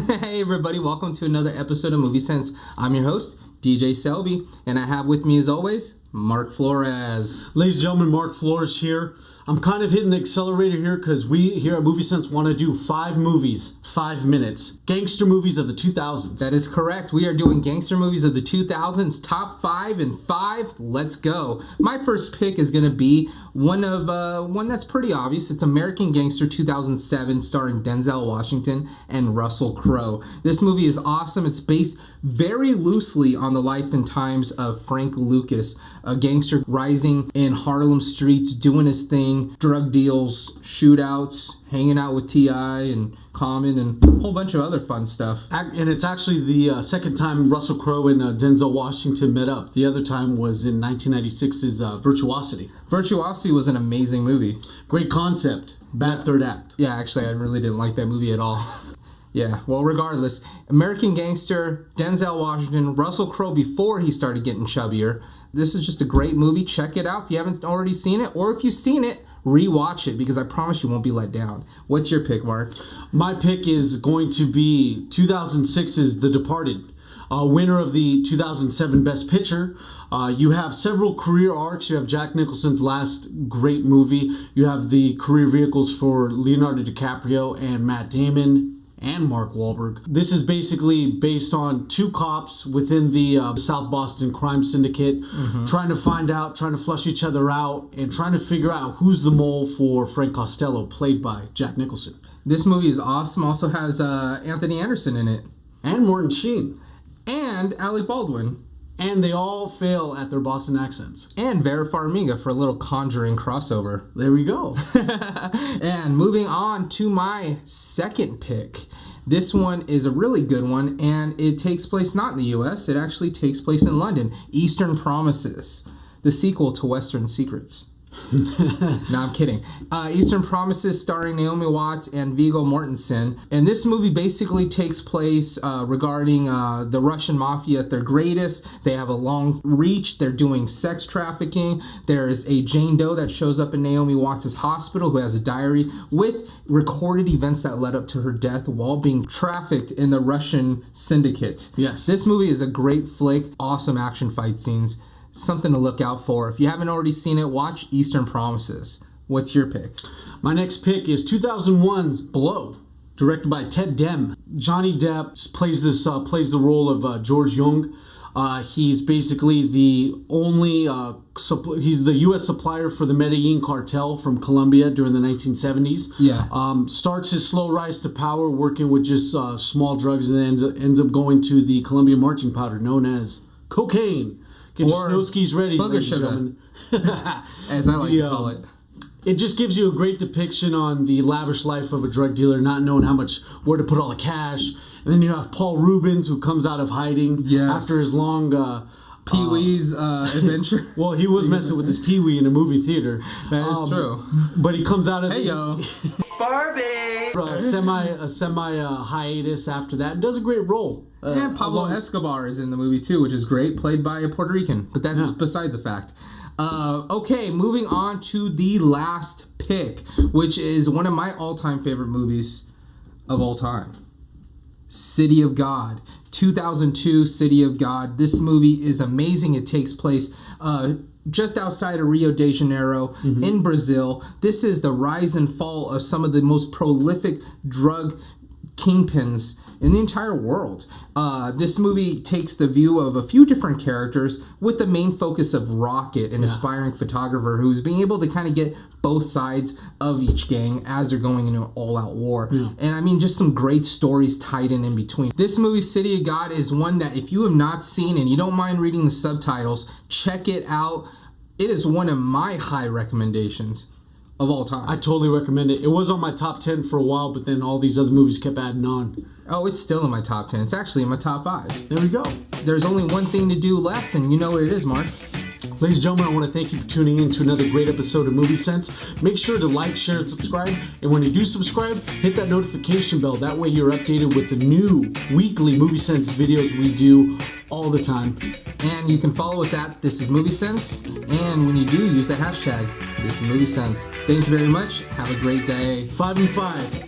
Hey everybody, welcome to another episode of Movie Sense. I'm your host, DJ Selby, and I have with me as always, Mark Flores. Ladies and gentlemen, Mark Flores here. I'm kind of hitting the accelerator here because we here at Movie Sense want to do 5 movies, 5 minutes. Gangster movies of the 2000s. That is correct. We are doing gangster movies of the 2000s, top 5 in 5. Let's go. My first pick is going to be one that's pretty obvious. It's American Gangster 2007, starring Denzel Washington and Russell Crowe. This movie is awesome. It's based very loosely on the life and times of Frank Lucas, a gangster rising in Harlem streets, doing his thing, drug deals, shootouts, hanging out with T.I. and Common and a whole bunch of other fun stuff. And it's actually the second time Russell Crowe and Denzel Washington met up. The other time was in 1996's Virtuosity. Virtuosity was an amazing movie. Great concept. Bad third act. Yeah, actually, I really didn't like that movie at all. Yeah, well, regardless, American Gangster, Denzel Washington, Russell Crowe before he started getting chubbier. This is just a great movie. Check it out if you haven't already seen it, or if you've seen it, rewatch it because I promise you won't be let down. What's your pick, Mark? My pick is going to be 2006's The Departed. Winner of the 2007 Best Picture. You have several career arcs. You have Jack Nicholson's last great movie. You have the career vehicles for Leonardo DiCaprio and Matt Damon and Mark Wahlberg. This is basically based on 2 cops within the South Boston crime syndicate trying to flush each other out and trying to figure out who's the mole for Frank Costello, played by Jack Nicholson. This movie is awesome. Also has Anthony Anderson in it. And Martin Sheen. And Alec Baldwin. And they all fail at their Boston accents. And Vera Farmiga for a little Conjuring crossover. There we go. And moving on to my second pick. This one is a really good one, and it takes place not in the U.S., it actually takes place in London. Eastern Promises, the sequel to Western Secrets. No, I'm kidding. Eastern Promises, starring Naomi Watts and Viggo Mortensen. And this movie basically takes place regarding the Russian mafia at their greatest. They have a long reach. They're doing sex trafficking. There's a Jane Doe that shows up in Naomi Watts' hospital who has a diary with recorded events that led up to her death while being trafficked in the Russian syndicate. Yes. This movie is a great flick. Awesome action fight scenes. Something to look out for. If you haven't already seen it, watch Eastern Promises. What's your pick? My next pick is 2001's Blow, directed by Ted Dem. Johnny Depp plays the role of George Jung. He's basically the only he's the U.S. supplier for the Medellin cartel from Colombia during the 1970s. Yeah. Starts his slow rise to power working with just small drugs, and then ends up going to the Colombian marching powder known as cocaine. Get your snow skis ready, ladies and gentlemen. As I like to call it. It just gives you a great depiction on the lavish life of a drug dealer, not knowing where to put all the cash. And then you have Paul Rubens, who comes out of hiding after his long Pee-wee's adventure. Well, he was messing with his Pee-wee in a movie theater. That is true. But he comes out of Barbie! a semi hiatus after that and does a great role. And Pablo Escobar is in the movie too, which is great, played by a Puerto Rican. But that's beside the fact. Okay, moving on to the last pick, which is one of my all-time favorite movies of all time. City of God. 2002, City of God. This movie is amazing. It takes place just outside of Rio de Janeiro in Brazil. This is the rise and fall of some of the most prolific drug kingpins in the entire world. This movie takes the view of a few different characters with the main focus of Rocket, an aspiring photographer who's being able to kind of get both sides of each gang as they're going into an all-out war. And I mean, just some great stories tied in between. This movie, City of God, is one that if you have not seen and you don't mind reading the subtitles, check it out. It is one of my high recommendations of all time. I totally recommend it. It was on my top 10 for a while, but then all these other movies kept adding on. Oh, it's still in my top 10. It's actually in my top 5. There we go. There's only one thing to do left, and you know what it is, Mark. Ladies and gentlemen, I want to thank you for tuning in to another great episode of Movie Sense. Make sure to like, share, and subscribe. And when you do subscribe, hit that notification bell. That way you're updated with the new weekly Movie Sense videos we do all the time. And you can follow us at This Is Movie Sense. And when you do, use that hashtag, This Is Movie Sense. Thank you very much. Have a great day. 5 and 5.